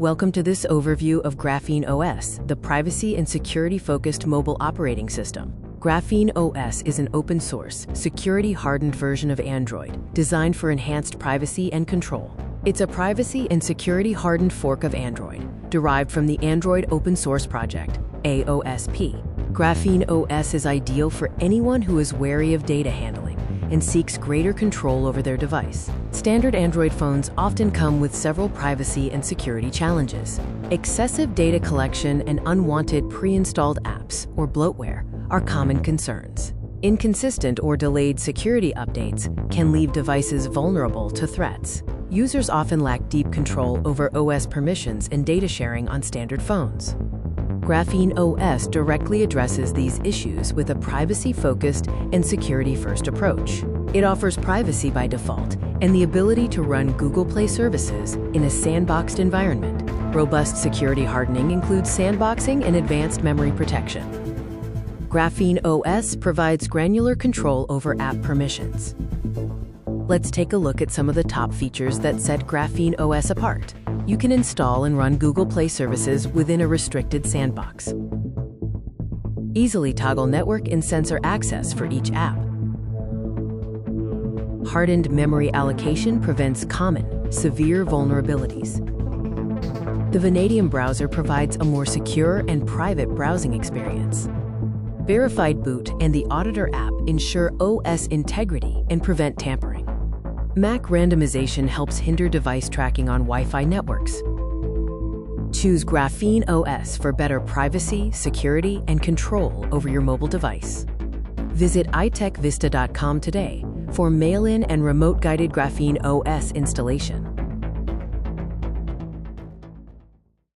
Welcome to this overview of GrapheneOS, the privacy and security-focused mobile operating system. GrapheneOS is an open-source, security-hardened version of Android, designed for enhanced privacy and control. It's a privacy and security-hardened fork of Android, derived from the Android Open Source Project, AOSP. GrapheneOS is ideal for anyone who is wary of data handling and seeks greater control over their device. Standard Android phones often come with several privacy and security challenges. Excessive data collection and unwanted pre-installed apps, or bloatware, are common concerns. Inconsistent or delayed security updates can leave devices vulnerable to threats. Users often lack deep control over OS permissions and data sharing on standard phones. GrapheneOS directly addresses these issues with a privacy-focused and security-first approach. It offers privacy by default and the ability to run Google Play services in a sandboxed environment. Robust security hardening includes sandboxing and advanced memory protection. GrapheneOS provides granular control over app permissions. Let's take a look at some of the top features that set GrapheneOS apart. You can install and run Google Play services within a restricted sandbox. Easily toggle network and sensor access for each app. Hardened memory allocation prevents common, severe vulnerabilities. The Vanadium browser provides a more secure and private browsing experience. Verified boot and the Auditor app ensure OS integrity and prevent tampering. Mac randomization helps hinder device tracking on Wi-Fi networks. Choose GrapheneOS for better privacy, security, and control over your mobile device. Visit itechvista.com today for mail-in and remote-guided GrapheneOS installation.